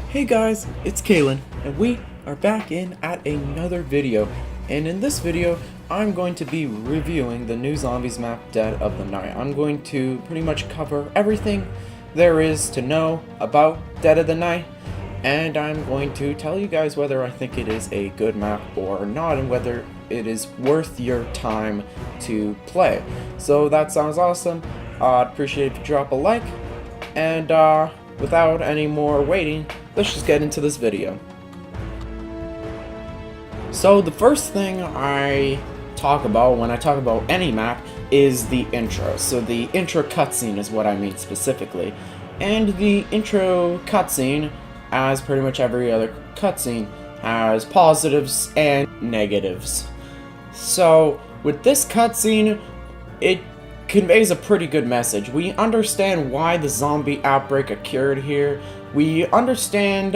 Hey guys, it's Kalen, and we are back in at another video. And in this video, I'm going to be reviewing the new zombies map, Dead of the Night. I'm going to pretty much cover everything there is to know about Dead of the Night, and I'm going to tell you guys whether I think it is a good map or not, and whether it is worth your time to play. So that sounds awesome. I'd appreciate if you drop a like, and without any more waiting, let's just get into this video. So the first thing I talk about when I talk about any map is the intro. So the intro cutscene is what I mean specifically. And the intro cutscene, as pretty much every other cutscene, has positives and negatives. So with this cutscene, it conveys a pretty good message. We understand why the zombie outbreak occurred here. We understand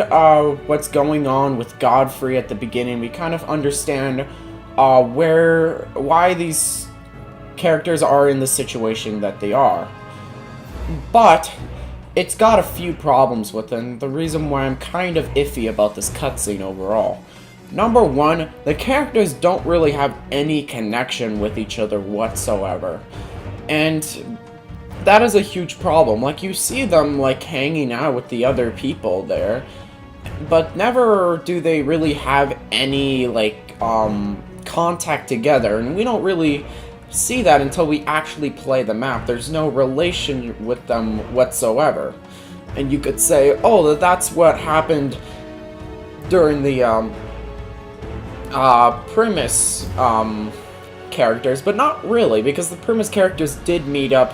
what's going on with Godfrey at the beginning. We kind of understand why these characters are in the situation that they are. But it's got a few problems with it, and the reason why I'm kind of iffy about this cutscene overall. Number one, the characters don't really have any connection with each other whatsoever. And that is a huge problem. Like, you see them, like, hanging out with the other people there, but never do they really have any, like, contact together, and we don't really see that until we actually play the map. There's no relation with them whatsoever. And you could say, oh, that's what happened during the, Primus, characters, but not really, because the Primus characters did meet up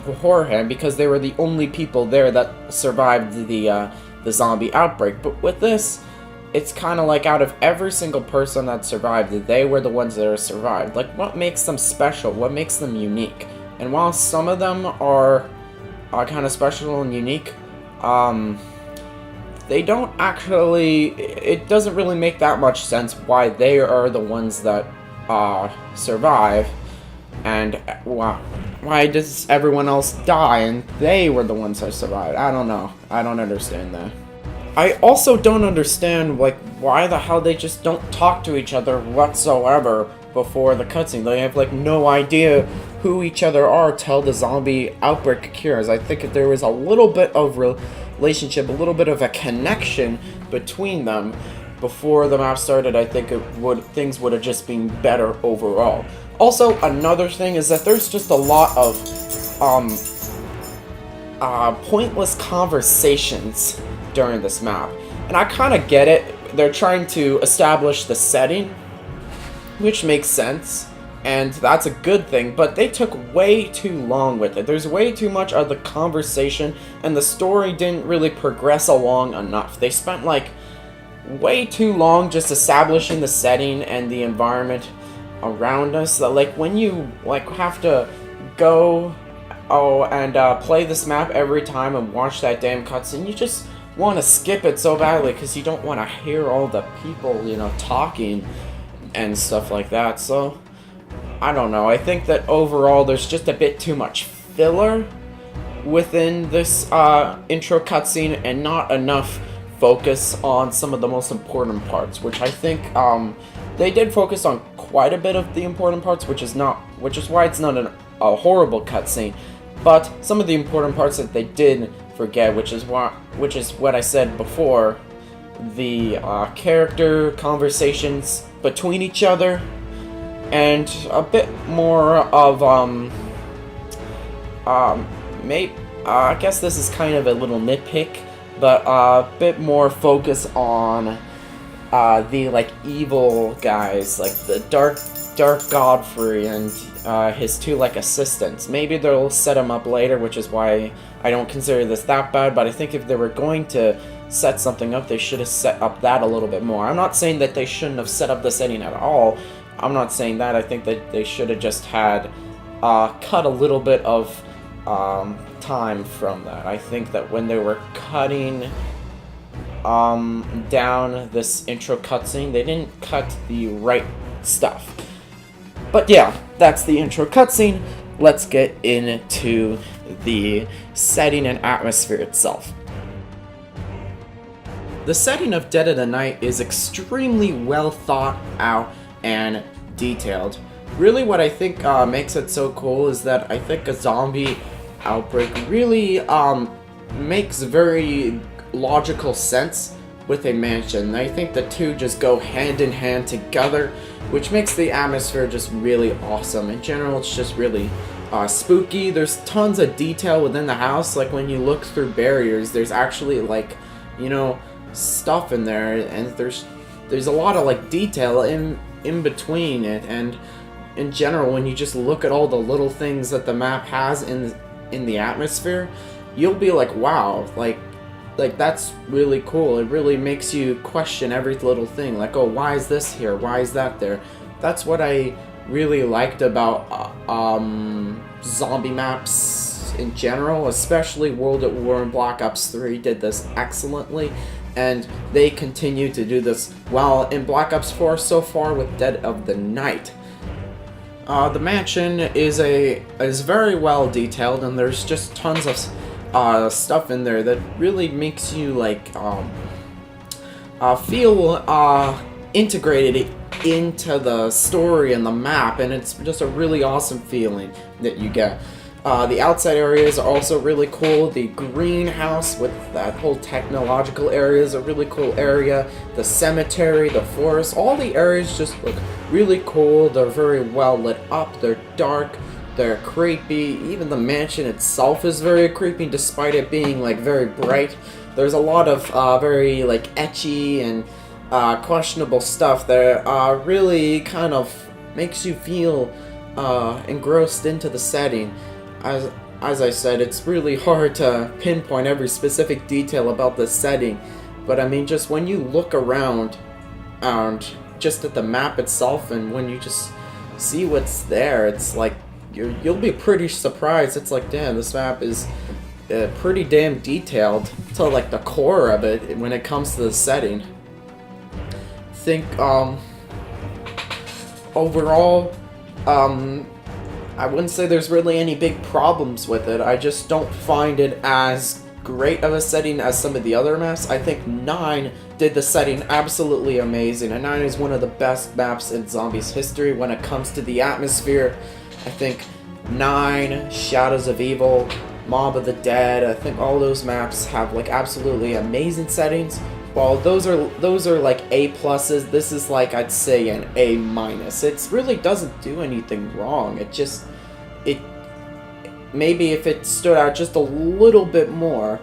beforehand because they were the only people there that survived the zombie outbreak. But with this, it's kind of like out of every single person that survived, they were the ones that survived. Like, what makes them special? What makes them unique? And while some of them are kind of special and unique, they don't actually, it doesn't really make that much sense why they are the ones that survive, and why does everyone else die and they were the ones that survived? I don't know. I don't understand that. I also don't understand, like, why the hell they just don't talk to each other whatsoever before the cutscene. They have, like, no idea who each other are till the zombie outbreak occurs. I think if there was a little bit of relationship, a little bit of a connection between them before the map started, I think things would have just been better overall. Also, another thing is that there's just a lot of pointless conversations during this map. And I kind of get it. They're trying to establish the setting, which makes sense, and that's a good thing, but they took way too long with it. There's way too much of the conversation, and the story didn't really progress along enough. They spent, like, way too long just establishing the setting and the environment around us, that, like, when you, like, have to go and play this map every time and watch that damn cutscene, you just want to skip it so badly because you don't want to hear all the people, you know, talking and stuff like that. So I don't know, I think that overall there's just a bit too much filler within this intro cutscene, and not enough focus on some of the most important parts, which I think they did focus on quite a bit of the important parts, which is why it's not a horrible cutscene. But some of the important parts that they did forget, which is what I said before, the character conversations between each other, and a bit more of I guess this is kind of a little nitpick, but a bit more focus on the, like, evil guys, like the Dark Godfrey and his two, like, assistants. Maybe they'll set him up later, which is why I don't consider this that bad, but I think if they were going to set something up, they should have set up that a little bit more. I'm not saying that they shouldn't have set up the setting at all. I'm not saying that. I think that they should have just had cut a little bit of time from that. I think that when they were cutting down this intro cutscene, they didn't cut the right stuff. But yeah, that's the intro cutscene. Let's get into the setting and atmosphere itself. The setting of Dead of the Night is extremely well thought out and detailed. Really, what I think makes it so cool is that I think a zombie outbreak really makes very logical sense with a mansion. I think the two just go hand in hand together, which makes the atmosphere just really awesome. In general, it's just really spooky. There's tons of detail within the house. Like when you look through barriers, there's actually like, you know, stuff in there, and there's a lot of like detail in between it. And in general, when you just look at all the little things that the map has in the atmosphere, you'll be like, wow, like that's really cool. It really makes you question every little thing. Like, oh, why is this here? Why is that there? That's what I really liked about zombie maps in general, especially World at War and Black Ops 3 did this excellently, and they continue to do this well in Black Ops 4 so far with Dead of the Night. The mansion is very well detailed, and there's just tons of stuff in there that really makes you like feel integrated into the story and the map, and it's just a really awesome feeling that you get. The outside areas are also really cool. The greenhouse with that whole technological area is a really cool area. The cemetery, the forest, all the areas just look really cool. They're very well lit up. They're dark. They're creepy. Even the mansion itself is very creepy despite it being like very bright. There's a lot of very like etchy and questionable stuff that really kind of makes you feel engrossed into the setting. As I said, it's really hard to pinpoint every specific detail about the setting, but I mean, just when you look around and just at the map itself, and when you just see what's there, it's like you'll be pretty surprised. It's like, damn, this map is pretty damn detailed to like the core of it when it comes to the setting. I think overall, I wouldn't say there's really any big problems with it. I just don't find it as great of a setting as some of the other maps. I think 9 did the setting absolutely amazing, and 9 is one of the best maps in Zombies history when it comes to the atmosphere. I think 9, Shadows of Evil, Mob of the Dead, I think all those maps have like absolutely amazing settings. While those are like A pluses, this is like, I'd say, an A minus. It really doesn't do anything wrong. It maybe if it stood out just a little bit more,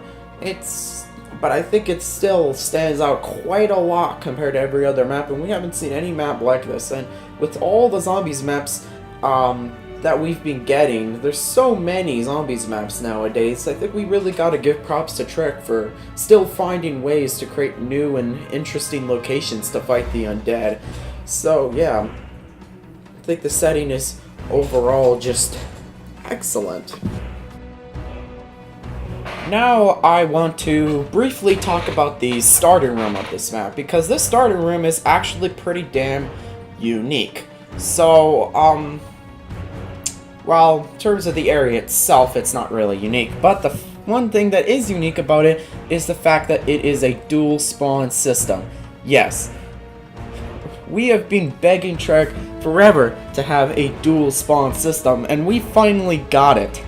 but I think it still stands out quite a lot compared to every other map, and we haven't seen any map like this. And with all the Zombies maps that we've been getting, there's so many Zombies maps nowadays. I think we really gotta give props to Treyarch for still finding ways to create new and interesting locations to fight the undead. So yeah, I think the setting is overall just excellent. Now I want to briefly talk about the starting room of this map, because this starting room is actually pretty damn unique. So, well, in terms of the area itself, it's not really unique, but the one thing that is unique about it is the fact that it is a dual spawn system. Yes, we have been begging Treyarch forever to have a dual spawn system, and we finally got it.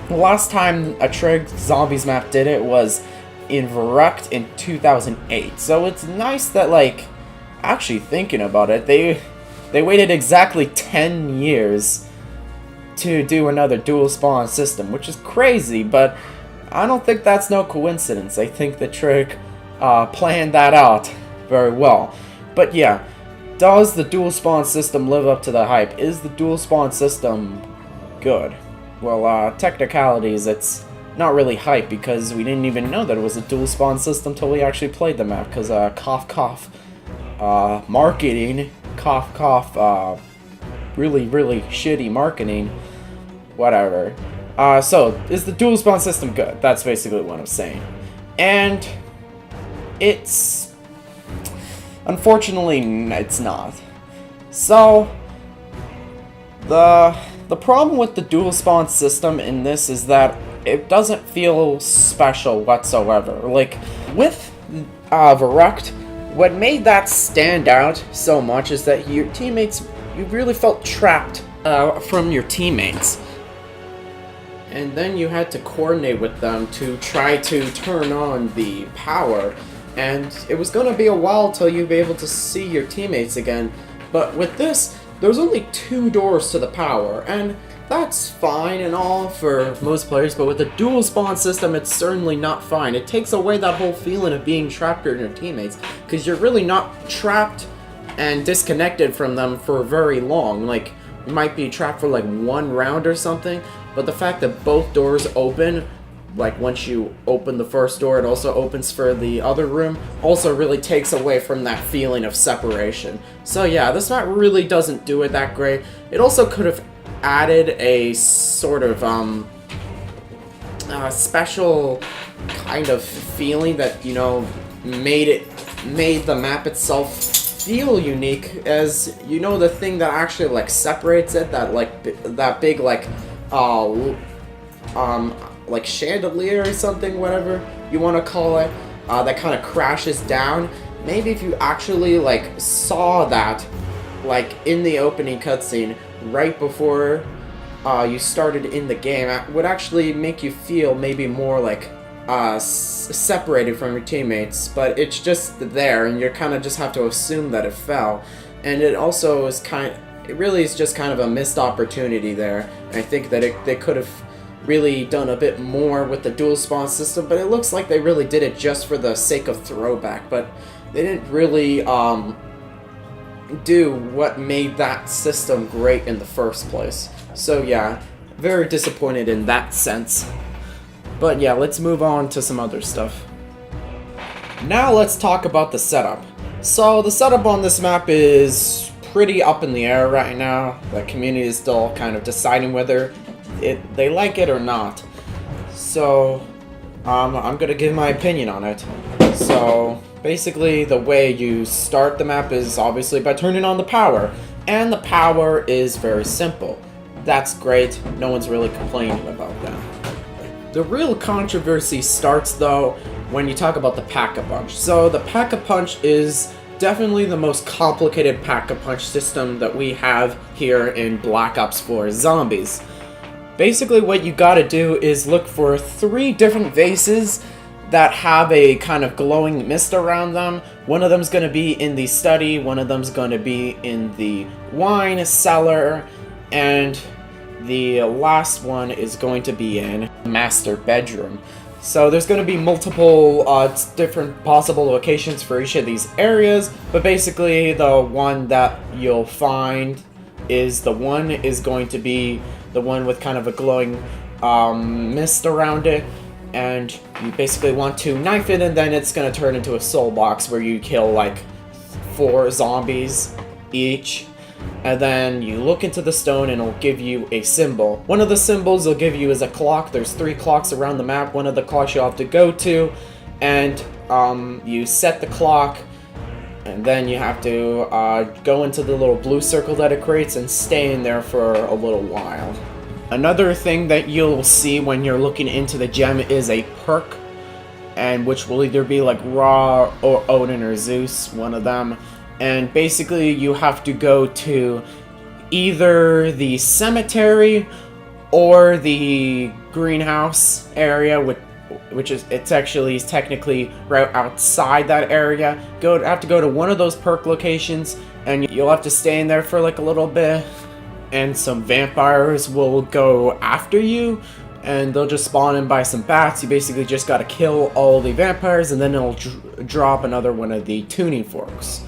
The last time a Treyarch Zombies map did it was in Verrückt in 2008, so it's nice that, like, actually thinking about it, they waited exactly 10 years to do another dual spawn system, which is crazy, but I don't think that's no coincidence. I think that Treyarch planned that out very well. But yeah, does the dual spawn system live up to the hype? Is the dual spawn system good? Well, technicalities, it's not really hype, because we didn't even know that it was a dual spawn system until we actually played the map, because cough cough marketing, cough cough really shitty marketing, whatever. So, is the dual spawn system good? That's basically what I'm saying. And it's... unfortunately, it's not. So, the problem with the dual spawn system in this is that it doesn't feel special whatsoever. Like, with Verruct, what made that stand out so much is that your teammates, you really felt trapped from your teammates. And then you had to coordinate with them to try to turn on the power. And it was going to be a while till you'd be able to see your teammates again. But with this, there's only 2 doors to the power, and that's fine and all for most players, but with the dual spawn system, it's certainly not fine. It takes away that whole feeling of being trapped in your teammates, because you're really not trapped and disconnected from them for very long. Like, you might be trapped for like 1 round or something, but the fact that both doors open, like once you open the first door, it also opens for the other room, also really takes away from that feeling of separation. So yeah, this map really doesn't do it that great. It also could have added a sort of special kind of feeling that, you know, made the map itself feel unique, as, you know, the thing that actually like separates it, that like that big like like chandelier or something, whatever you want to call it, that kind of crashes down. Maybe if you actually like saw that like in the opening cutscene right before you started in the game, it would actually make you feel maybe more like separated from your teammates, but it's just there and you kind of just have to assume that it fell. And it also is it really is just kind of a missed opportunity there. And I think that they could have really done a bit more with the dual spawn system, but it looks like they really did it just for the sake of throwback, but they didn't really do what made that system great in the first place. So yeah, very disappointed in that sense. But yeah, let's move on to some other stuff. Now let's talk about the setup. So the setup on this map is pretty up in the air right now. The community is still kind of deciding whether they like it or not. So I'm gonna give my opinion on it. So basically the way you start the map is obviously by turning on the power, and the power is very simple. That's great, no one's really complaining about that. The real controversy starts though when you talk about the Pack-a-Punch. So the Pack-a-Punch is definitely the most complicated Pack-a-Punch system that we have here in Black Ops 4 Zombies. Basically what you gotta do is look for 3 different vases that have a kind of glowing mist around them. One of them's gonna be in the study, one of them's gonna be in the wine cellar, and the last one is going to be in master bedroom. So there's going to be multiple different possible locations for each of these areas, but basically the one that you'll find is going to be the one with kind of a glowing mist around it, and you basically want to knife it, and then it's going to turn into a soul box where you kill like 4 zombies each. And then you look into the stone and it'll give you a symbol. One of the symbols it'll give you is a clock. There's 3 clocks around the map. One of the clocks you'll have to go to, and you set the clock, and then you have to go into the little blue circle that it creates and stay in there for a little while. Another thing that you'll see when you're looking into the gem is a perk, and which will either be like Ra or Odin or Zeus, one of them. And basically you have to go to either the cemetery or the greenhouse area, which is technically right outside that area. Have to go to one of those perk locations, and you'll have to stay in there for like a little bit, and some vampires will go after you, and they'll just spawn in by some bats. You basically just gotta kill all the vampires, and then it'll drop another one of the tuning forks.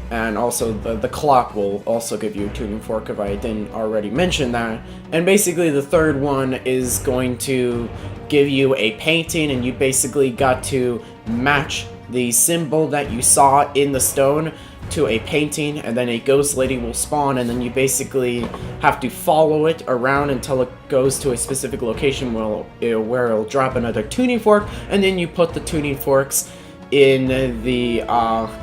And also the clock will also give you a tuning fork if I didn't already mention that. And basically the third one is going to give you a painting, and you basically got to match the symbol that you saw in the stone to a painting, and then a ghost lady will spawn, and then you basically have to follow it around until it goes to a specific location where it'll drop another tuning fork, and then you put the tuning forks in the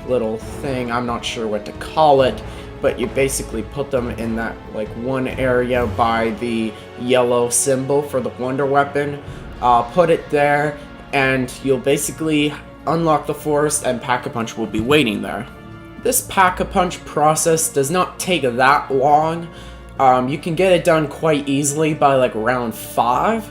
little thing, I'm not sure what to call it, but you basically put them in that like one area by the yellow symbol for the wonder weapon. Put it there, and you'll basically unlock the forest, and Pack-a-Punch will be waiting there. This Pack-a-Punch process does not take that long. You can get it done quite easily by like round 5,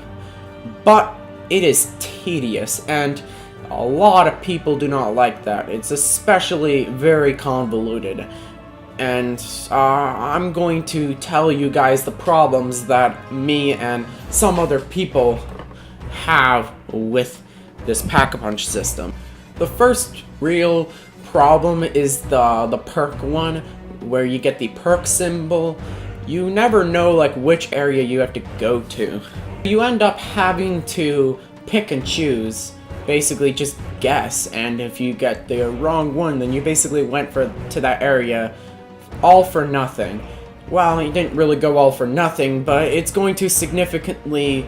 but it is tedious, and a lot of people do not like that. It's especially very convoluted. And I'm going to tell you guys the problems that me and some other people have with this Pack-a-Punch system. The first real problem is the perk one, where you get the perk symbol. You never know like which area you have to go to. You end up having to pick and choose, basically just guess, and if you get the wrong one, then you basically went to that area all for nothing. Well, you didn't really go all for nothing, but it's going to significantly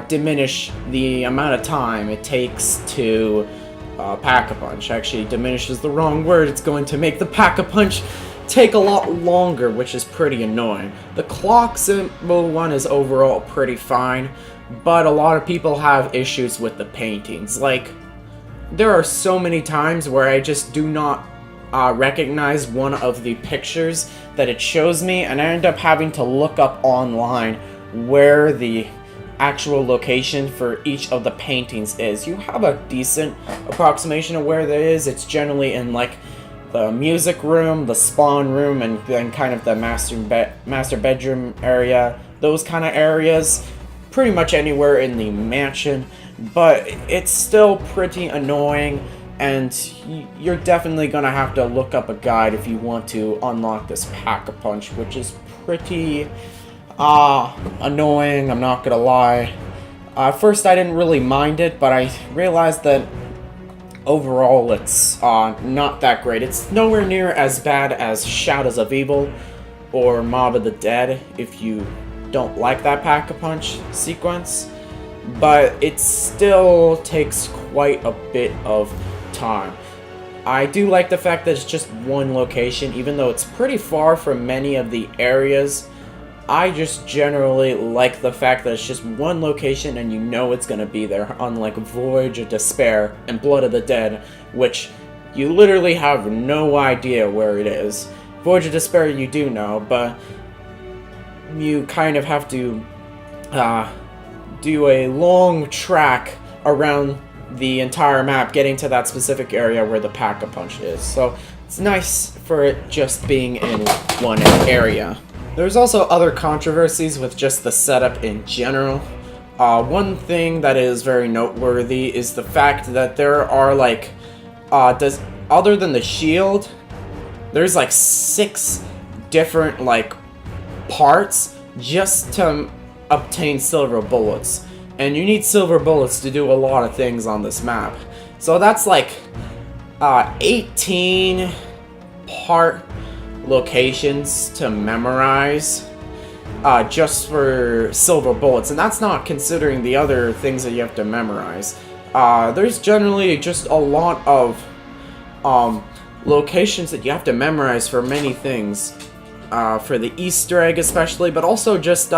diminish the amount of time it takes to Pack-a-Punch. Actually, diminish is the wrong word. It's going to make the Pack-a-Punch take a lot longer, which is pretty annoying. The clock symbol one is overall pretty fine, but a lot of people have issues with the paintings. Like, there are so many times where I just do not recognize one of the pictures that it shows me, and I end up having to look up online where the actual location for each of the paintings is. You have a decent approximation of where that is. It's generally in like the music room, the spawn room, and then kind of the master bedroom area, those kind of areas. Pretty much anywhere in the mansion, but it's still pretty annoying, and you're definitely gonna have to look up a guide if you want to unlock this Pack-a-Punch, which is pretty annoying, I'm not gonna lie. At first I didn't really mind it, but I realized that overall it's not that great. It's nowhere near as bad as Shadows of Evil or Mob of the Dead if you don't like that Pack-a-Punch sequence, but it still takes quite a bit of time. I do like the fact that it's just one location, even though it's pretty far from many of the areas. I just generally like the fact that it's just one location and you know it's gonna be there, unlike Voyage of Despair and Blood of the Dead, which you literally have no idea where it is. Voyage of Despair you do know, but you kind of have to do a long track around the entire map getting to that specific area where the Pack-a-Punch is. So it's nice for it just being in one area. There's also other controversies with just the setup in general. One thing that is very noteworthy is the fact that there are like, other than the shield, there's like 6 different like parts just to obtain silver bullets. And you need silver bullets to do a lot of things on this map. So that's like 18 part locations to memorize just for silver bullets, and that's not considering the other things that you have to memorize. There's generally just a lot of locations that you have to memorize for many things, for the Easter egg especially, but also just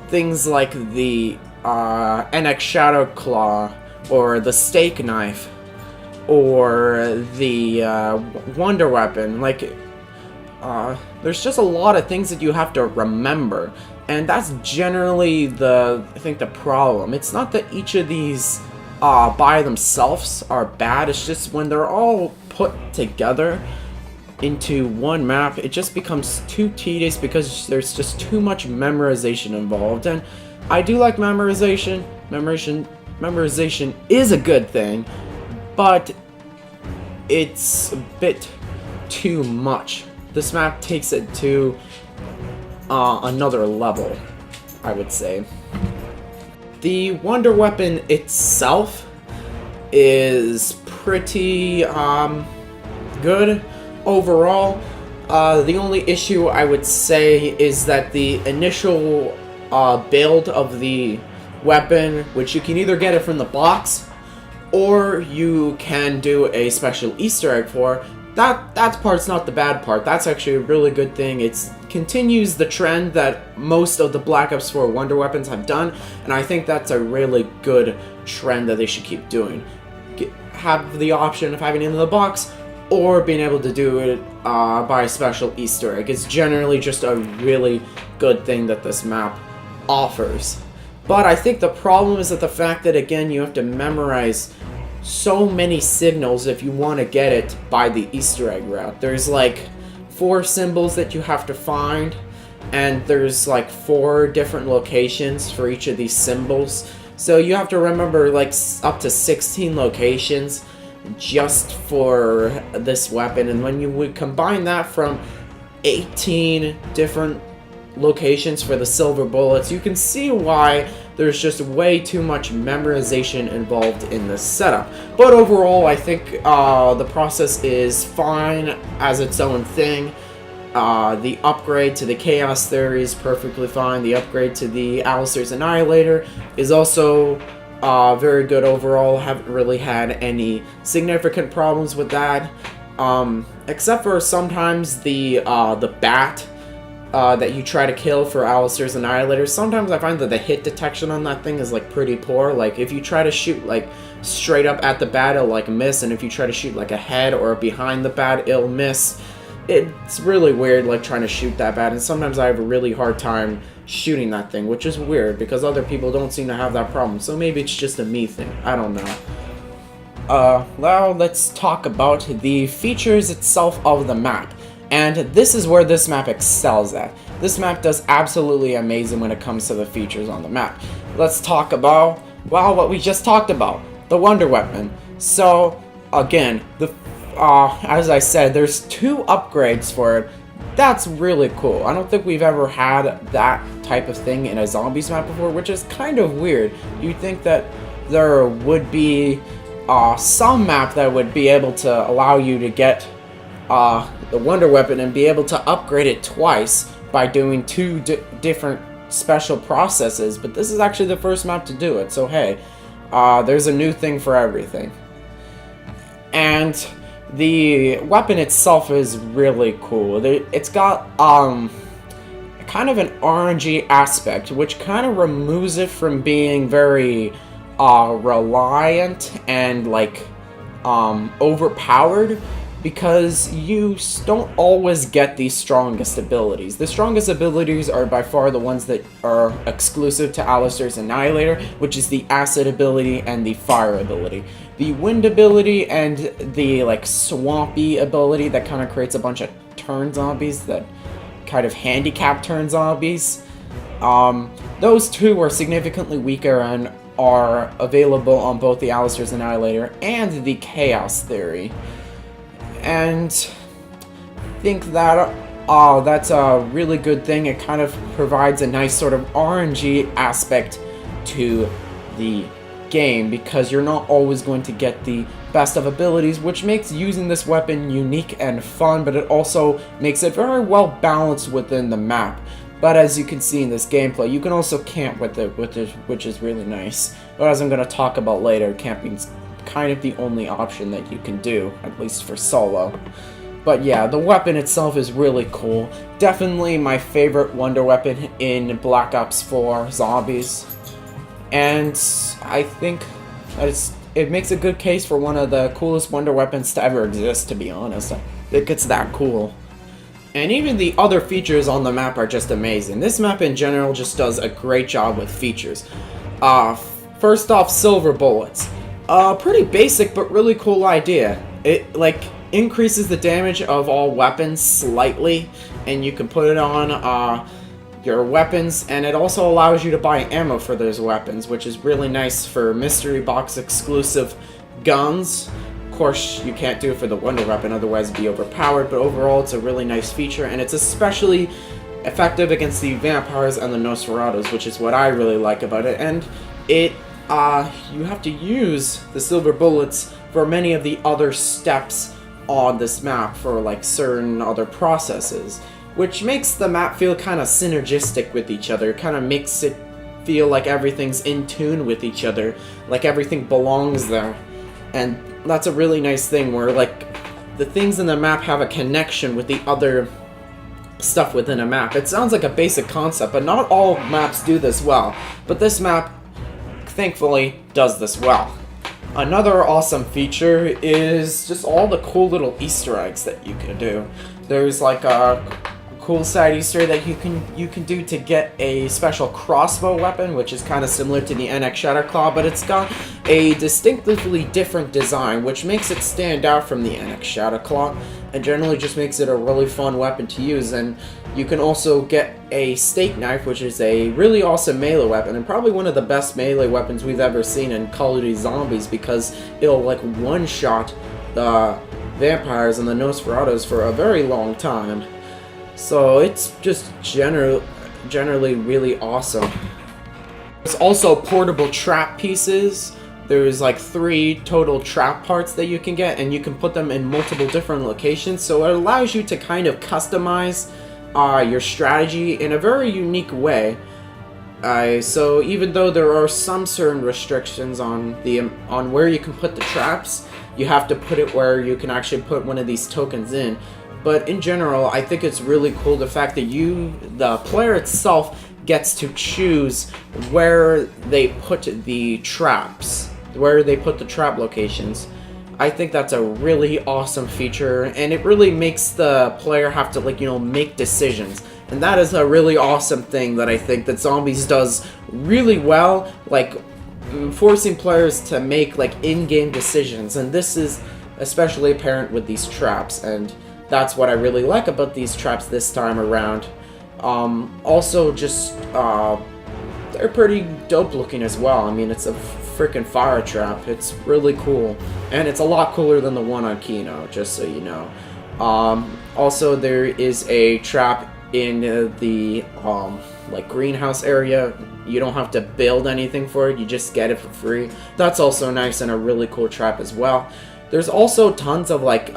things like the NX Shadow Claw, or the Steak Knife, or the Wonder Weapon. Like, there's just a lot of things that you have to remember, and that's generally I think the problem. It's not that each of these by themselves are bad, it's just when they're all put together into one map, it just becomes too tedious because there's just too much memorization involved. And I do like memorization. Memorization is a good thing, but it's a bit too much. This map takes it to another level, I would say. The Wonder Weapon itself is pretty good overall. The only issue I would say is that the initial build of the weapon, which you can either get it from the box or you can do a special Easter egg for, that part's not the bad part. That's actually a really good thing. It continues the trend that most of the Black Ops 4 Wonder Weapons have done, and I think that's a really good trend that they should keep doing. have the option of having it in the box, or being able to do it by a special Easter egg. It's generally just a really good thing that this map offers. But I think the problem is that the fact that, again, you have to memorize so many signals if you want to get it by the Easter egg route. There's like 4 symbols that you have to find, and there's like 4 different locations for each of these symbols. So you have to remember like up to 16 locations just for this weapon, and when you would combine that from 18 different locations for the silver bullets, you can see why there's just way too much memorization involved in this setup. But overall, I think the process is fine as its own thing. The upgrade to the Chaos Theory is perfectly fine. The upgrade to the Alistair's Annihilator is also very good overall. Haven't really had any significant problems with that, except for sometimes the bat that you try to kill for Alistair's Annihilator. Sometimes I find that the hit detection on that thing is like pretty poor. Like if you try to shoot like straight up at the bat, it'll like miss, and if you try to shoot like ahead or behind the bat, it'll miss. It's really weird, like trying to shoot that bat, and sometimes I have a really hard time shooting that thing, which is weird because other people don't seem to have that problem. So maybe it's just a me thing. I don't know. Now let's talk about the features itself of the map. And this is where this map excels at. This map does absolutely amazing when it comes to the features on the map. Let's talk about, well, what we just talked about, the Wonder Weapon. So, again, as I said, there's 2 upgrades for it. That's really cool. I don't think we've ever had that type of thing in a zombies map before, which is kind of weird. You'd think that there would be some map that would be able to allow you to get the Wonder Weapon and be able to upgrade it twice by doing 2 different special processes, but this is actually the first map to do it, so hey, there's a new thing for everything. And the weapon itself is really cool. It's got kind of an RNG aspect, which kind of removes it from being very reliant and like overpowered, because you don't always get the strongest abilities. The strongest abilities are by far the ones that are exclusive to Alistair's Annihilator, which is the Acid ability and the Fire ability. The Wind ability and the like Swampy ability that kind of creates a bunch of turn zombies that kind of handicap turn zombies. Those 2 are significantly weaker and are available on both the Alistair's Annihilator and the Chaos Theory. And I think that that's a really good thing. It kind of provides a nice sort of RNG aspect to the game, because you're not always going to get the best of abilities, which makes using this weapon unique and fun, but it also makes it very well balanced within the map. But as you can see in this gameplay, you can also camp with it, which is really nice. But as I'm going to talk about later, camping's kind of the only option that you can do, at least for solo. But yeah, the weapon itself is really cool. Definitely my favorite Wonder Weapon in Black Ops 4 Zombies. And I think that it makes a good case for one of the coolest Wonder Weapons to ever exist, to be honest. It gets that cool. And even the other features on the map are just amazing. This map in general just does a great job with features. First off, silver bullets. Pretty basic but really cool idea. It like increases the damage of all weapons slightly, and you can put it on your weapons, and it also allows you to buy ammo for those weapons, which is really nice for mystery box exclusive guns. Of course, you can't do it for the Wonder Weapon, otherwise it'd be overpowered, but overall it's a really nice feature, and it's especially effective against the vampires and the Nosferatus, which is what I really like about it. And it you have to use the silver bullets for many of the other steps on this map for like certain other processes, which makes the map feel kind of synergistic with each other. It kind of makes it feel like everything's in tune with each other, like everything belongs there. And that's a really nice thing where like the things in the map have a connection with the other stuff within a map. It sounds like a basic concept, but not all maps do this well. But this map, thankfully, does this well. Another awesome feature is just all the cool little Easter eggs that you can do. There's like a cool side Easter that you can do to get a special crossbow weapon, which is kind of similar to the NX Shatterclaw, but it's got a distinctively different design, which makes it stand out from the NX Shatterclaw, and generally just makes it a really fun weapon to use. And you can also get a steak knife, which is a really awesome melee weapon, and probably one of the best melee weapons we've ever seen in Call of Duty Zombies, because it'll like one-shot the vampires and the Nosferatus for a very long time. So it's just generally really awesome. There's also portable trap pieces. There's like 3 total trap parts that you can get, and you can put them in multiple different locations, so it allows you to kind of customize your strategy in a very unique way. So even though there are some certain restrictions on where you can put the traps, you have to put it where you can actually put one of these tokens in. But in general, I think it's really cool the fact that the player itself, gets to choose where they put the traps, where they put the trap locations. I think that's a really awesome feature, and it really makes the player have to, like, make decisions. And that is a really awesome thing that I think that Zombies does really well, like forcing players to make like in-game decisions. And this is especially apparent with these traps, and that's what I really like about these traps this time around. Also, just they're pretty dope looking as well. I mean, it's a freaking fire trap. It's really cool, and it's a lot cooler than the one on Kino, just so you know. Also, there is a trap in the like greenhouse area. You don't have to build anything for it, you just get it for free. That's also nice and a really cool trap as well. There's also tons of like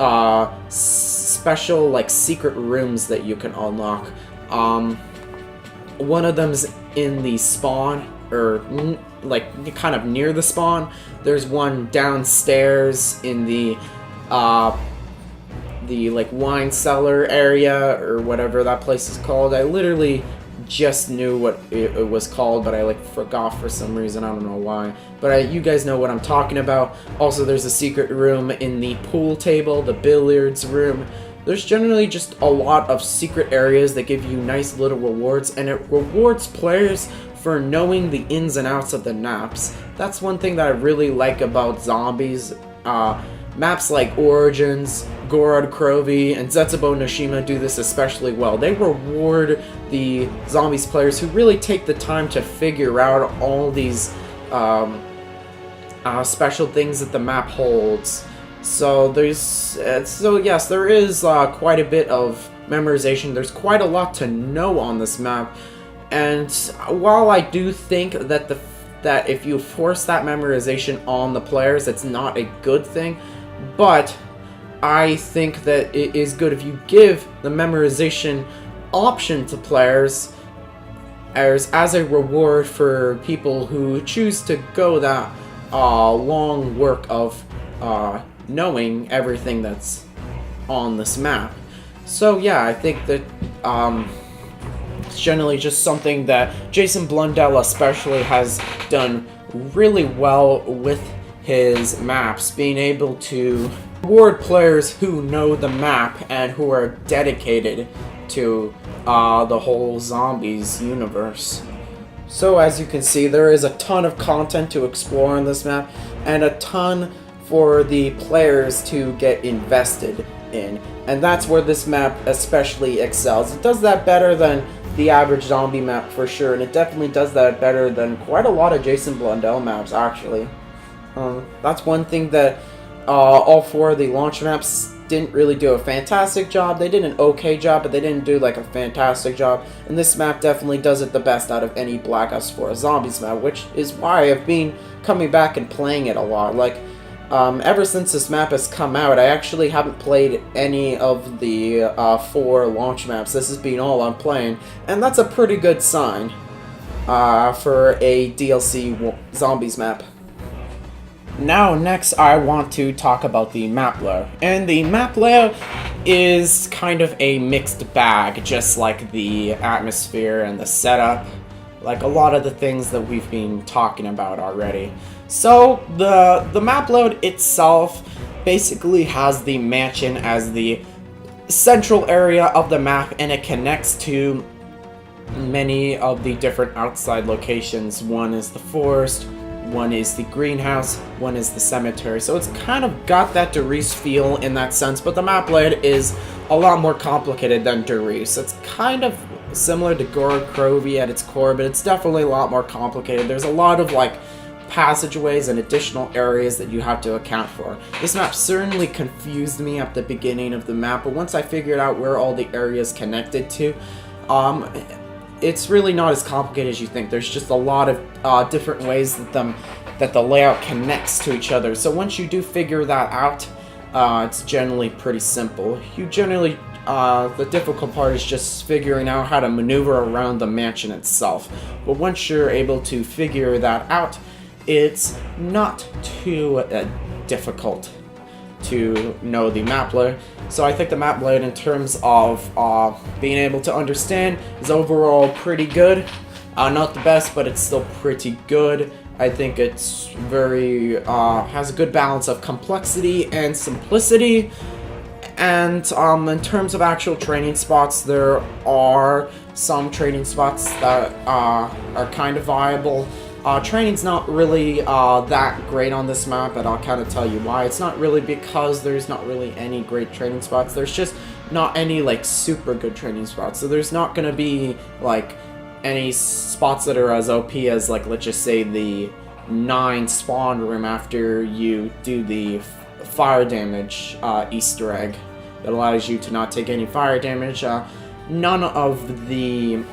special like secret rooms that you can unlock. One of them's in the spawn, or like kind of near the spawn. There's one downstairs in the like wine cellar area, or whatever that place is called. I literally just knew what it was called, but I like forgot for some reason. I don't know why, but you guys know what I'm talking about. Also, there's a secret room in the pool table, the billiards room. There's generally just a lot of secret areas that give you nice little rewards, and it rewards players for knowing the ins and outs of the maps. That's one thing that I really like about Zombies. Maps like Origins, Gorod Krovi, and Zetsubo Noshima do this especially well. They reward the Zombies players who really take the time to figure out all these special things that the map holds. So yes, there is quite a bit of memorization. There's quite a lot to know on this map, and while I do think that that if you force that memorization on the players, it's not a good thing, but I think that it is good if you give the memorization option to players as a reward for people who choose to go that long work of knowing everything that's on this map. So yeah, I think that it's generally just something that Jason Blundell especially has done really well with his maps, being able to reward players who know the map and who are dedicated to the whole Zombies universe. So as you can see, there is a ton of content to explore on this map, and a ton for the players to get invested in. And that's where this map especially excels. It does that better than the average zombie map for sure, and it definitely does that better than quite a lot of Jason Blundell maps, actually. That's one thing that all 4 of the launch maps didn't really do a fantastic job. They did an okay job, but they didn't do like a fantastic job. And this map definitely does it the best out of any Black Ops 4 Zombies map, which is why I've been coming back and playing it a lot. Like, ever since this map has come out, I actually haven't played any of the 4 launch maps. This has been all I'm playing, and that's a pretty good sign for a DLC Zombies map. Now, next, I want to talk about the map layout. And the map layout is kind of a mixed bag, just like the atmosphere and the setup, like a lot of the things that we've been talking about already. So the map load itself basically has the mansion as the central area of the map, and it connects to many of the different outside locations. One is the forest, one is the greenhouse, one is the cemetery. So it's kind of got that Derice feel in that sense, but the map layout is a lot more complicated than Derice. It's kind of similar to Gora Krovi at its core, but it's definitely a lot more complicated. There's a lot of like passageways and additional areas that you have to account for. This map certainly confused me at the beginning of the map, but once I figured out where all the areas connected to, it's really not as complicated as you think. There's just a lot of different ways that the layout connects to each other. So once you do figure that out, it's generally pretty simple. The difficult part is just figuring out how to maneuver around the mansion itself. But once you're able to figure that out, it's not too difficult to know the map layout. So I think the map layout in terms of being able to understand is overall pretty good. Not the best, but it's still pretty good. I think it's very has a good balance of complexity and simplicity. And in terms of actual training spots, there are some training spots that are kind of viable. Training's not really that great on this map, and I'll kind of tell you why. It's not really because there's not really any great training spots. There's just not any like super good training spots. So there's not going to be like any spots that are as OP as, like, let's just say the 9 spawn room after you do the fire damage Easter egg that allows you to not take any fire damage. None of the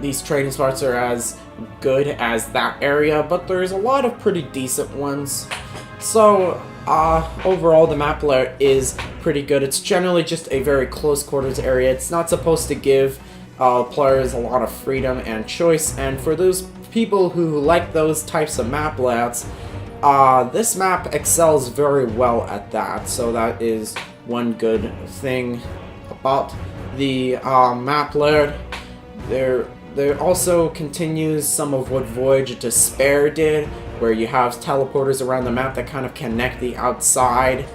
these training spots are as good as that area, but there's a lot of pretty decent ones. So overall, the map layout is pretty good. It's generally just a very close quarters area. It's not supposed to give players a lot of freedom and choice, and for those people who like those types of map layouts, this map excels very well at that. So that is one good thing about the map layout. There also continues some of what Voyage of Despair did, where you have teleporters around the map that kind of connect the outside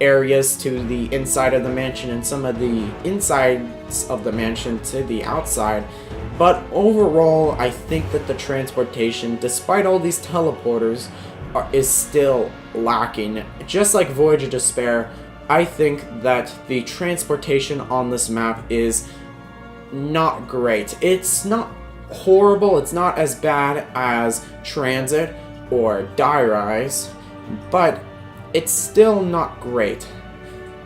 areas to the inside of the mansion and some of the insides of the mansion to the outside. But overall, I think that the transportation, despite all these teleporters, is still lacking. Just like Voyage of Despair, I think that the transportation on this map is not great. It's not horrible, it's not as bad as Transit or Die Rise, but it's still not great.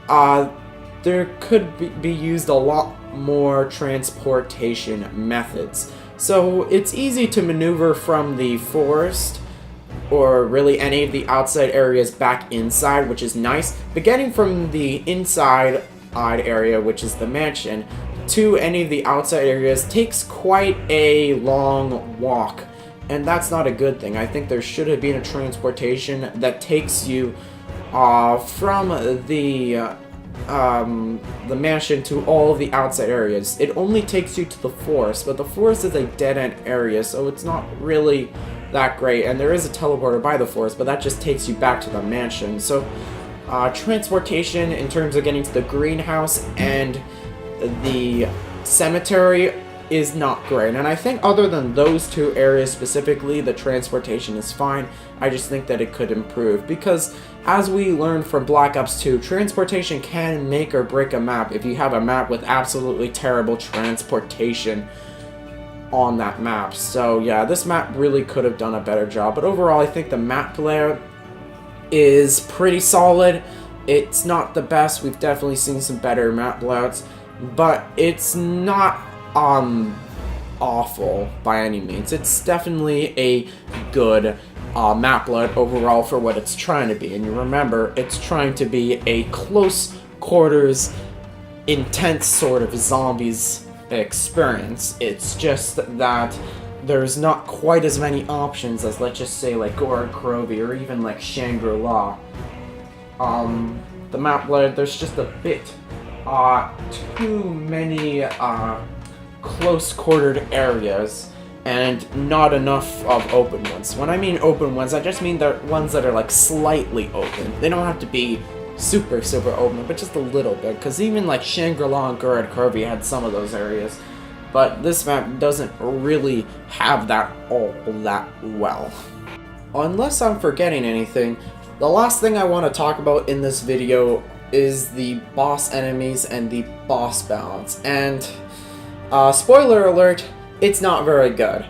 There could be used a lot more transportation methods. So it's easy to maneuver from the forest or really any of the outside areas back inside, which is nice, but getting from the inside area, which is the mansion, to any of the outside areas takes quite a long walk, and that's not a good thing. I think there should have been a transportation that takes you from the mansion to all of the outside areas. It only takes you to the forest, but the forest is a dead-end area, so it's not really that great, and there is a teleporter by the forest, but that just takes you back to the mansion. So transportation in terms of getting to the greenhouse and the cemetery is not great, and I think other than those two areas specifically, the transportation is fine. I just think that it could improve, because as we learned from Black Ops 2, transportation can make or break a map if you have a map with absolutely terrible transportation on that map. So yeah, this map really could have done a better job, but overall I think the map layout is pretty solid. It's not the best, we've definitely seen some better map layouts, but it's not awful by any means. It's definitely a good map layout overall for what it's trying to be. And you remember, it's trying to be a close quarters, intense sort of zombies experience. It's just that there's not quite as many options as, let's just say, like Gora Krovi or even like Shangri-La. The map layout, there's just a bit too many close-quartered areas, and not enough of open ones. When I mean open ones, I just mean the ones that are like slightly open. They don't have to be super open, but just a little bit, because even like Shangri-La and Gurren Kirby had some of those areas. But this map doesn't really have that all that well. Unless I'm forgetting anything, the last thing I want to talk about in this video is the boss enemies and the boss balance. And spoiler alert, it's not very good.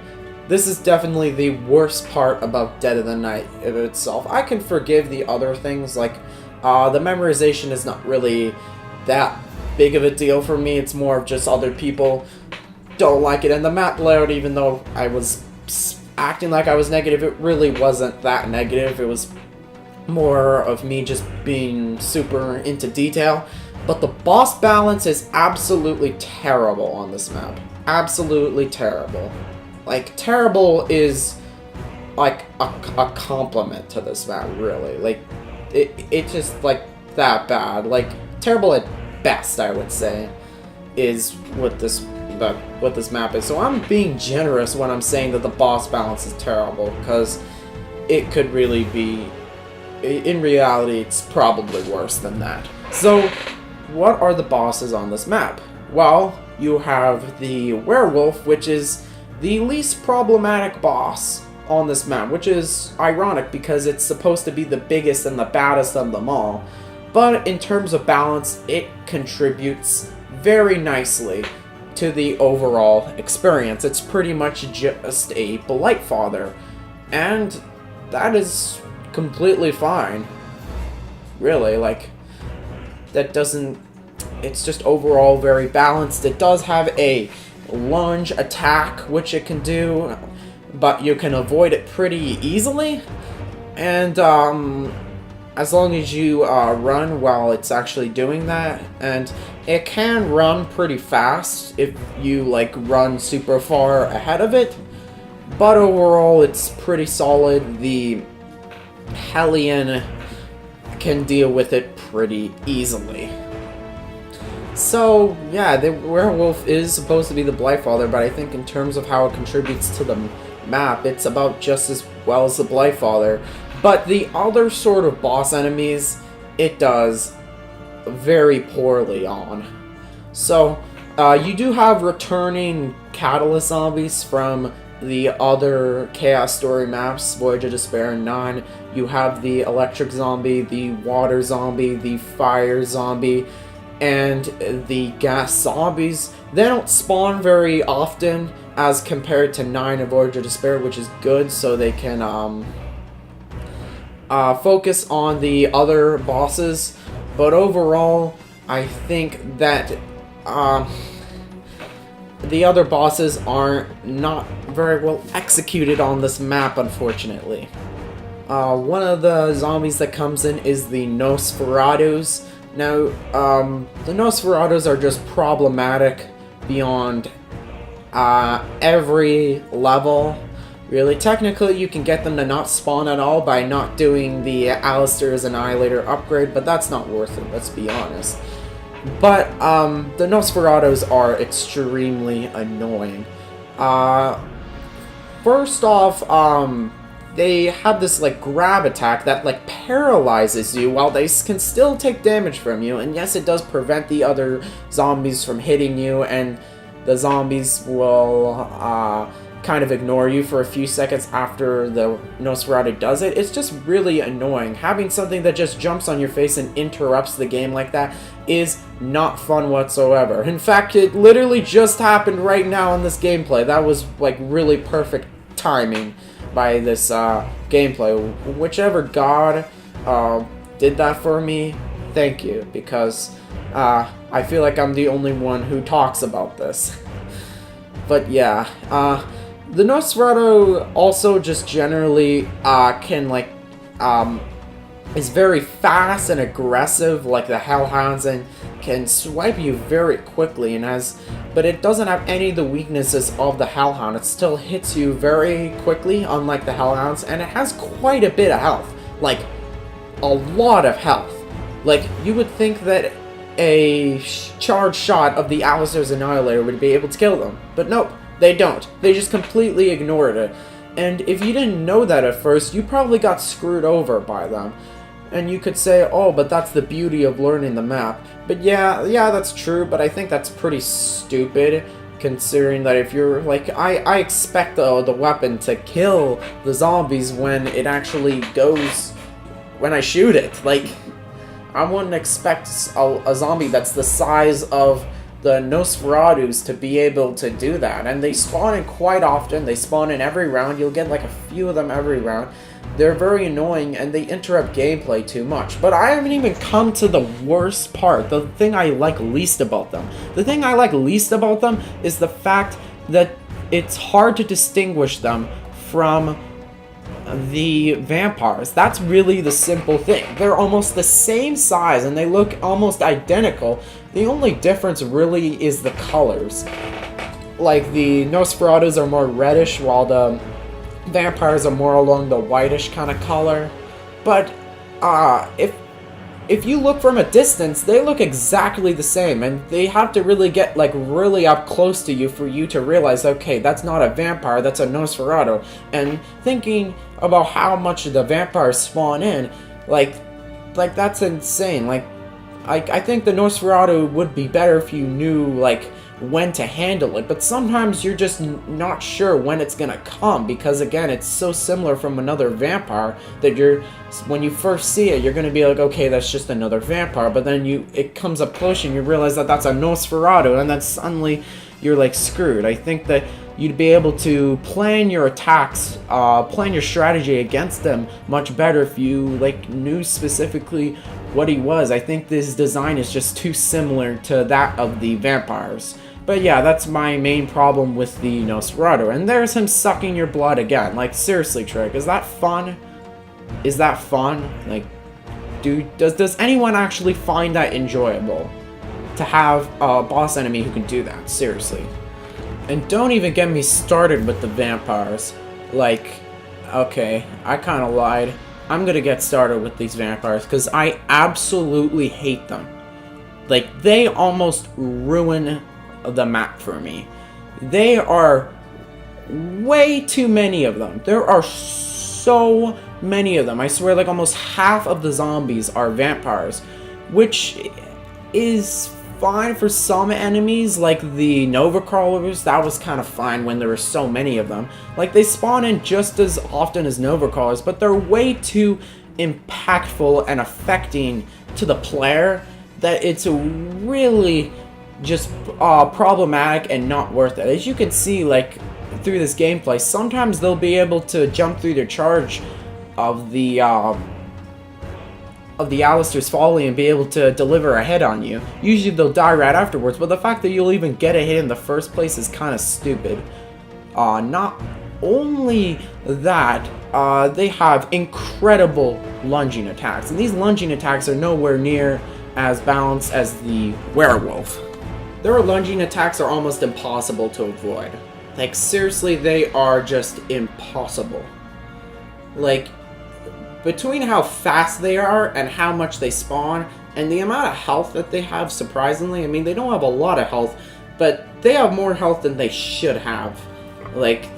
This is definitely the worst part about Dead of the Night itself. I can forgive the other things, like the memorization is not really that big of a deal for me. It's more of just other people don't like it. And the map layout, even though I was acting like I was negative, it really wasn't that negative. It was more of me just being super into detail. But the boss balance is absolutely terrible on this map. Absolutely terrible. Like, terrible is like a compliment to this map, really. Like, it's just like that bad. Like, terrible at best, I would say, is what this map is. So I'm being generous when I'm saying that the boss balance is terrible, because it could really be, in reality, it's probably worse than that. So, what are the bosses on this map? Well, you have the werewolf, which is the least problematic boss on this map, which is ironic because it's supposed to be the biggest and the baddest of them all. But in terms of balance, it contributes very nicely to the overall experience. It's pretty much just a Blight Father, and that is completely fine. Really, like, that doesn't... It's just overall very balanced. It does have a lunge attack, which it can do, but you can avoid it pretty easily. And, as long as you run while it's actually doing that, and it can run pretty fast if you like run super far ahead of it, but overall it's pretty solid. The Hellion can deal with it pretty easily. So yeah, the werewolf is supposed to be the Blight Father, but I think in terms of how it contributes to the map, it's about just as well as the Blight Father. But the other sort of boss enemies, it does very poorly on. So, you do have returning Catalyst zombies from the other Chaos Story maps, Voyage of Despair and 9. You have the electric zombie, the water zombie, the fire zombie, and the gas zombies. They don't spawn very often as compared to 9 and Voyage of Despair, which is good, so they can, focus on the other bosses, but overall, I think that the other bosses are not very well executed on this map, unfortunately. One of the zombies that comes in is the Nosferatus. Now, the Nosferatus are just problematic beyond every level. Really, technically, you can get them to not spawn at all by not doing the Alistair's Annihilator upgrade, but that's not worth it, let's be honest. But, the Nosferatus are extremely annoying. First off, they have this, like, grab attack that, like, paralyzes you while they can still take damage from you, and yes, it does prevent the other zombies from hitting you, and the zombies will, kind of ignore you for a few seconds after the Nosferatu does it. It's just really annoying. Having something that just jumps on your face and interrupts the game like that is not fun whatsoever. In fact, it literally just happened right now in this gameplay. That was, like, really perfect timing by this gameplay. Whichever god did that for me, thank you, because I feel like I'm the only one who talks about this. But yeah, the Nosferatu also just generally can, like, is very fast and aggressive like the Hellhounds, and can swipe you very quickly, and but it doesn't have any of the weaknesses of the Hellhound. It still hits you very quickly, unlike the Hellhounds, and it has quite a bit of health, like a lot of health. Like, you would think that a charged shot of the Alistair's Annihilator would be able to kill them, but nope. They don't. They just completely ignored it. And if you didn't know that at first, you probably got screwed over by them. And you could say, oh, but that's the beauty of learning the map. But yeah, that's true, but I think that's pretty stupid, considering that if you're, like, I expect the weapon to kill the zombies when it actually goes, when I shoot it. Like, I wouldn't expect a zombie that's the size of the Nosferatus to be able to do that. And they spawn in quite often. They spawn in every round. You'll get like a few of them every round. They're very annoying and they interrupt gameplay too much. But I haven't even come to the worst part, the thing I like least about them. The thing I like least about them is the fact that it's hard to distinguish them from the vampires. That's really the simple thing. They're almost the same size and they look almost identical. The only difference really is the colors. Like, the Nosferatus are more reddish while the vampires are more along the whitish kind of color. But if you look from a distance, they look exactly the same, and they have to really get like really up close to you for you to realize, okay, that's not a vampire, that's a Nosferatu. And thinking about how much the vampires spawn in, like that's insane. Like, I think the Nosferatu would be better if you knew like when to handle it, but sometimes you're just not sure when it's gonna come, because again, it's so similar from another vampire that when you first see it, you're gonna be like, okay, that's just another vampire, but then it comes up close and you realize that that's a Nosferatu, and then suddenly you're like screwed. I think that you'd be able to plan your attacks, plan your strategy against them much better if you like knew specifically what he was. I think this design is just too similar to that of the vampires. But yeah, that's my main problem with the Nosferatu. And there's him sucking your blood again. Like, seriously, Trick, is that fun? Is that fun? Like, does anyone actually find that enjoyable? To have a boss enemy who can do that, seriously. And don't even get me started with the vampires. Like, okay, I kinda lied. I'm gonna get started with these vampires because I absolutely hate them. Like, they almost ruin the map for me. They are way too many of them. There are so many of them. I swear, like, almost half of the zombies are vampires, which is fine for some enemies, like the Nova Crawlers. That was kind of fine when there were so many of them. Like, they spawn in just as often as Nova Crawlers, but they're way too impactful and affecting to the player that it's really just problematic and not worth it. As you can see, like, through this gameplay, sometimes they'll be able to jump through their charge of the Alistair's Folly and be able to deliver a hit on you. Usually they'll die right afterwards, but the fact that you'll even get a hit in the first place is kind of stupid. Not only that, they have incredible lunging attacks, and these lunging attacks are nowhere near as balanced as the werewolf. Their lunging attacks are almost impossible to avoid. Like, seriously, they are just impossible. Like, between how fast they are and how much they spawn, and the amount of health that they have, surprisingly, I mean, they don't have a lot of health, but they have more health than they should have. Like,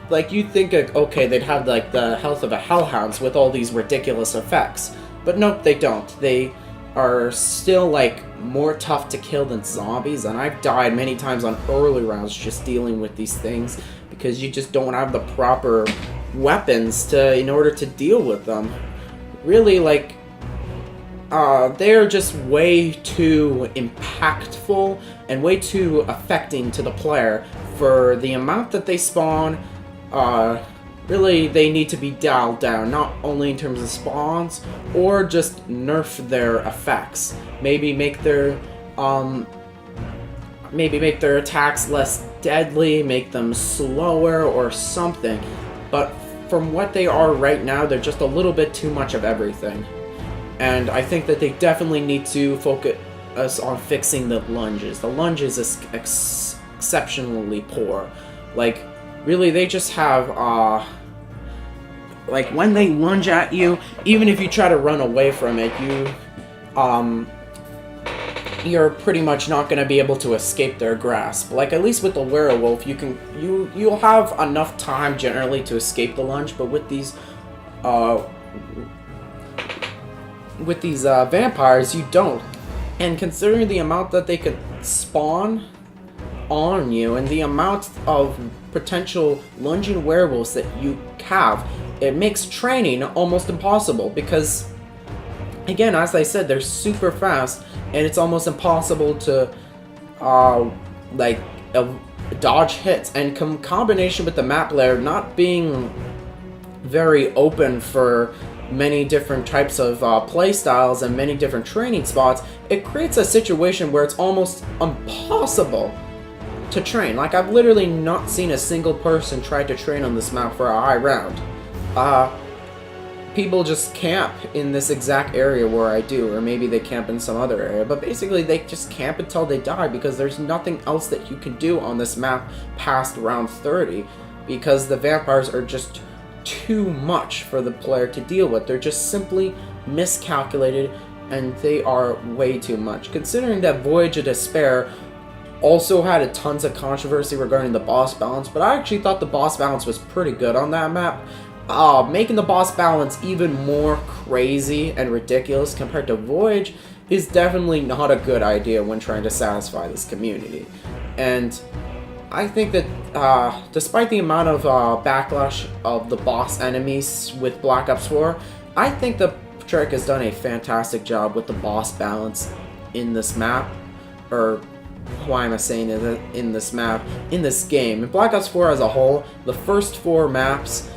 like, you'd think, okay, they'd have, like, the health of a Hellhounds with all these ridiculous effects. But nope, they don't. They are still, like, more tough to kill than zombies, and I've died many times on early rounds just dealing with these things, because you just don't have the proper weapons in order to deal with them. Really, like, they're just way too impactful and way too affecting to the player for the amount that they spawn. Really, they need to be dialed down, not only in terms of spawns, or just nerf their effects. Maybe make their attacks less deadly, make them slower or something. But from what they are right now, they're just a little bit too much of everything. And I think that they definitely need to focus on fixing the lunges. The lunges is exceptionally poor. Like, really, they just have, like, when they lunge at you, even if you try to run away from it, you're pretty much not going to be able to escape their grasp. Like, at least with the werewolf, you'll have enough time generally to escape the lunge, but with these vampires, you don't. And considering the amount that they could spawn on you and the amount of potential lunging werewolves that you have, it makes training almost impossible because, again, as I said, they're super fast and it's almost impossible to dodge hits. And combination with the map layer not being very open for many different types of play styles and many different training spots, it creates a situation where it's almost impossible to train. Like, I've literally not seen a single person try to train on this map for a high round. People just camp in this exact area where I do, or maybe they camp in some other area, but basically they just camp until they die because there's nothing else that you can do on this map past round 30 because the vampires are just too much for the player to deal with. They're just simply miscalculated and they are way too much. Considering that Voyage of Despair also had a tons of controversy regarding the boss balance, but I actually thought the boss balance was pretty good on that map. Making the boss balance even more crazy and ridiculous compared to Voyage is definitely not a good idea when trying to satisfy this community. And I think that despite the amount of backlash of the boss enemies with Black Ops 4, I think the Treyarch has done a fantastic job with the boss balance in this map, or why am I saying in this map, in this game. In Black Ops 4 as a whole, the first 4 maps,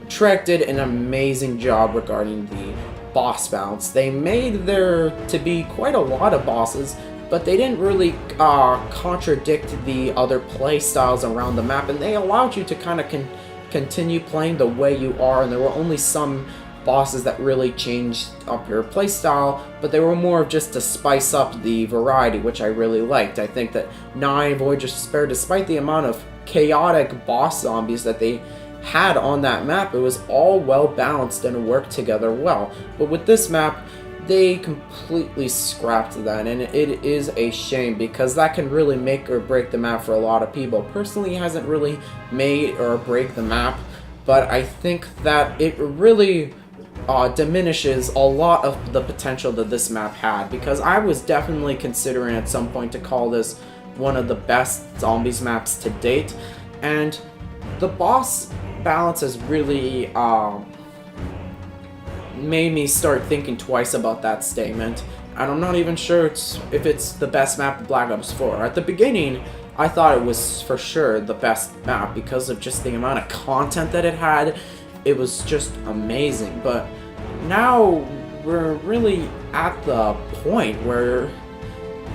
Treyarch did an amazing job regarding the boss balance. They made there to be quite a lot of bosses, but they didn't really contradict the other play styles around the map, and they allowed you to kind of continue playing the way you are, and there were only some bosses that really changed up your playstyle, but they were more of just to spice up the variety, which I really liked. I think that 9 Voyage of Despair, despite the amount of chaotic boss zombies that they had on that map, it was all well balanced and worked together well. But with this map, they completely scrapped that, and it is a shame because that can really make or break the map for a lot of people. Personally, it hasn't really made or break the map, but I think that it really diminishes a lot of the potential that this map had, because I was definitely considering at some point to call this one of the best zombies maps to date, and the boss balance has really made me start thinking twice about that statement, and I'm not even sure if it's the best map of Black Ops 4. At the beginning, I thought it was for sure the best map because of just the amount of content that it had. It was just amazing, but now we're really at the point where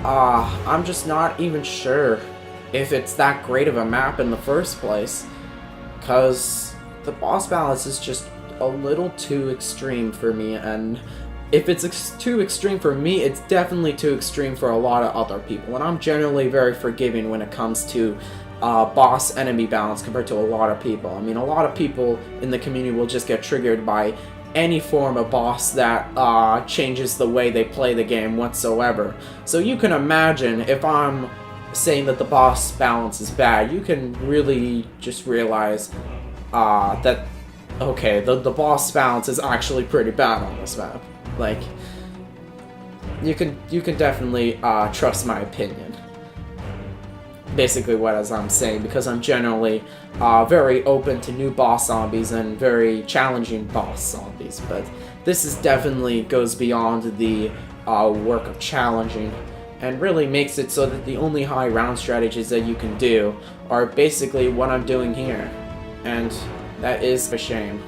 I'm just not even sure if it's that great of a map in the first place, because the boss balance is just a little too extreme for me, and if it's too extreme for me, it's definitely too extreme for a lot of other people, and I'm generally very forgiving when it comes to boss enemy balance compared to a lot of people. I mean, a lot of people in the community will just get triggered by any form of boss that changes the way they play the game whatsoever. So you can imagine if I'm saying that the boss balance is bad, you can really just realize that, okay, the boss balance is actually pretty bad on this map. Like, you can definitely trust my opinion. Basically what I'm saying, because I'm generally very open to new boss zombies and very challenging boss zombies, but this is definitely goes beyond the work of challenging, and really makes it so that the only high round strategies that you can do are basically what I'm doing here, and that is a shame.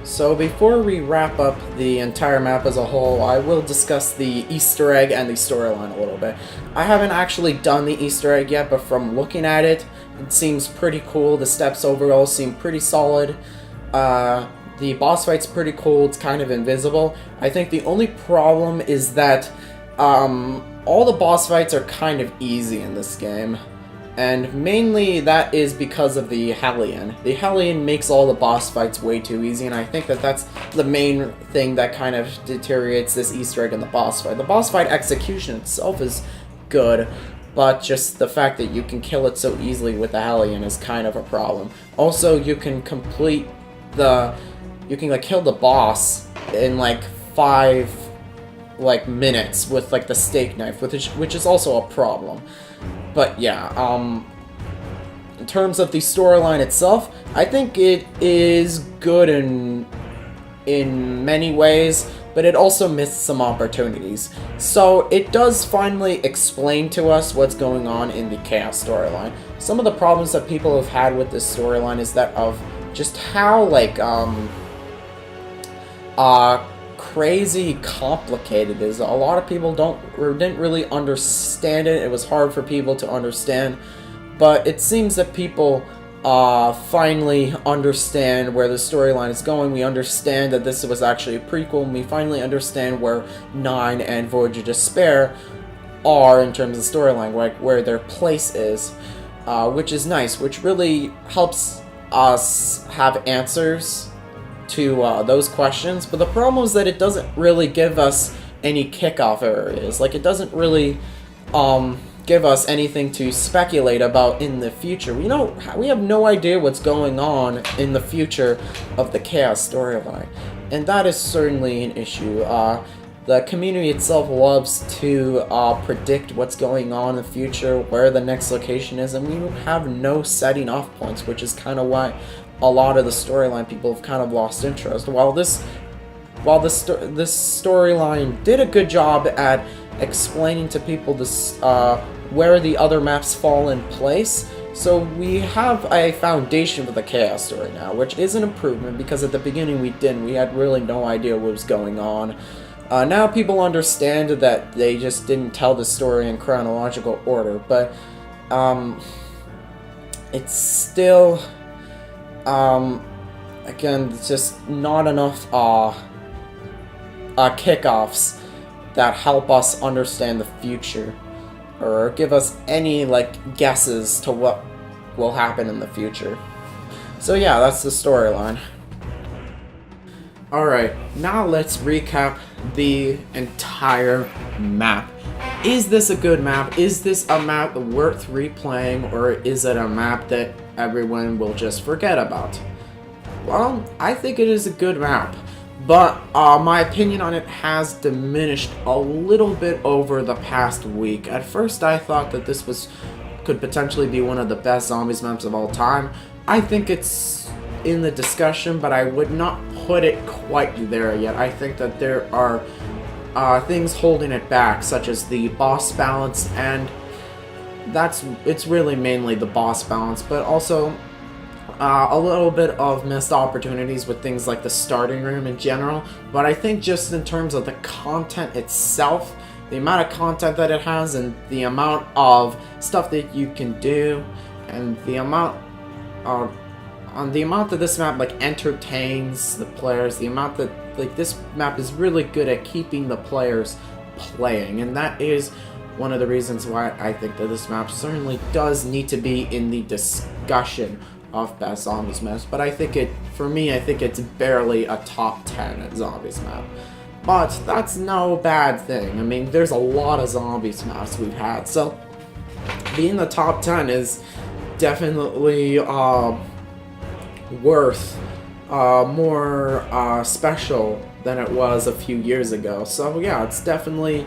So before we wrap up the entire map as a whole, I will discuss the Easter egg and the storyline a little bit. I haven't actually done the Easter egg yet, but from looking at it, it seems pretty cool. The steps overall seem pretty solid. The boss fight's pretty cool. It's kind of invisible. I think the only problem is that all the boss fights are kind of easy in this game. And mainly that is because of the Hellion. The Hellion makes all the boss fights way too easy, and I think that that's the main thing that kind of deteriorates this Easter egg in the boss fight. The boss fight execution itself is good, but just the fact that you can kill it so easily with the Hellion is kind of a problem. Also, you can like kill the boss in like 5 like minutes with like the steak knife, which is also a problem. But yeah, in terms of the storyline itself, I think it is good in many ways, but it also missed some opportunities. So it does finally explain to us what's going on in the Chaos storyline. Some of the problems that people have had with this storyline is that of just how like crazy complicated it is. A lot of people didn't really understand it. It was hard for people to understand, but it seems that people finally understand where the storyline is going. We understand that this was actually a prequel, and we finally understand where 9 and Voyage of Despair are in terms of storyline, like where their place is, which is nice, which really helps us have answers to those questions. But the problem is that it doesn't really give us any kickoff areas. Like, it doesn't really give us anything to speculate about in the future. We have no idea what's going on in the future of the Chaos storyline, and that is certainly an issue. The community itself loves to predict what's going on in the future, where the next location is, and we have no setting off points, which is kind of why a lot of the storyline people have kind of lost interest. While this storyline did a good job at explaining to people this where the other maps fall in place, so we have a foundation for the Chaos story now, which is an improvement, because at the beginning we had really no idea what was going on. Now people understand that they just didn't tell the story in chronological order, but it's still again, just not enough kickoffs that help us understand the future, or give us any like guesses to what will happen in the future. So yeah, that's the storyline. Alright, now let's recap the entire map. Is this a good map? Is this a map worth replaying, or is it a map that everyone will just forget about? Well, I think it is a good map, but my opinion on it has diminished a little bit over the past week. At first I thought that this could potentially be one of the best zombies maps of all time. I think it's in the discussion, but I would not put it quite there yet. I think that there are things holding it back, such as the boss balance, and it's really mainly the boss balance, but also a little bit of missed opportunities with things like the starting room in general. But I think just in terms of the content itself, the amount of content that it has, and the amount of stuff that you can do, and the amount that this map like entertains the players, the amount that like this map is really good at keeping the players playing, and that is one of the reasons why I think that this map certainly does need to be in the discussion of best zombies maps. But I think for me, I think it's barely a top 10 zombies map. But that's no bad thing. I mean, there's a lot of zombies maps we've had, so being the top 10 is definitely worth more special than it was a few years ago. So yeah, it's definitely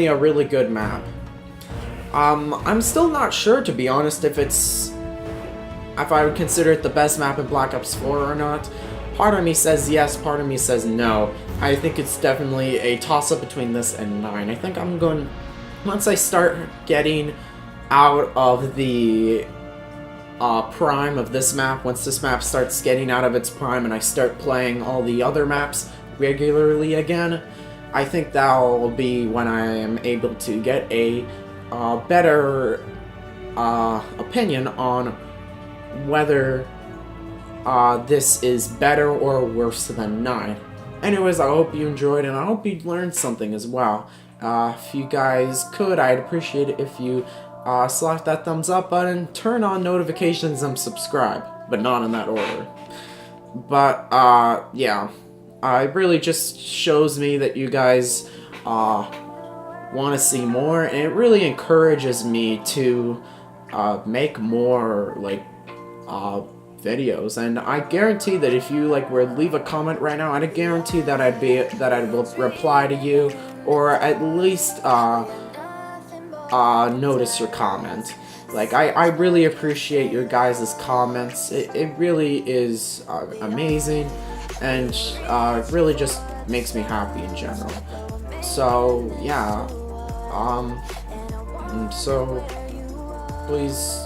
a really good map. I'm still not sure, to be honest, if I would consider it the best map in Black Ops 4 or not. Part of me says yes, part of me says no. I think it's definitely a toss-up between this and 9. I think I'm going, once I start getting out of the prime of this map, once this map starts getting out of its prime and I start playing all the other maps regularly again, I think that will be when I am able to get a better opinion on whether this is better or worse than 9. Anyways, I hope you enjoyed, and I hope you learned something as well. If you guys could, I'd appreciate it if you select that thumbs up button, turn on notifications, and subscribe, but not in that order. But yeah, it really just shows me that you guys want to see more, and it really encourages me to make more like videos. And I guarantee that if you like were to leave a comment right now, I'd guarantee that I will reply to you, or at least notice your comment. Like, I really appreciate your guys' comments. It really is amazing, and it really just makes me happy in general. So yeah, so please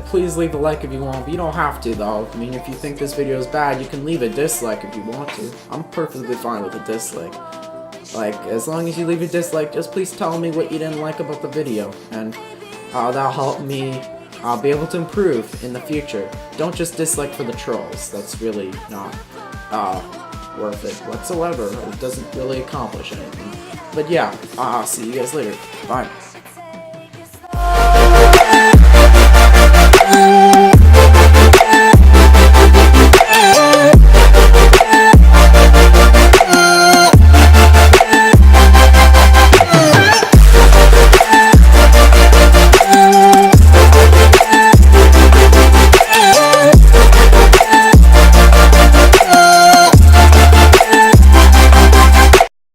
please leave a like if you want, but you don't have to though. I mean, if you think this video is bad, you can leave a dislike if you want to. I'm perfectly fine with a dislike. Like, as long as you leave a dislike, just please tell me what you didn't like about the video, and that'll help me be able to improve in the future. Don't just dislike for the trolls. That's really not worth it whatsoever. It doesn't really accomplish anything. But yeah, see you guys later. Bye.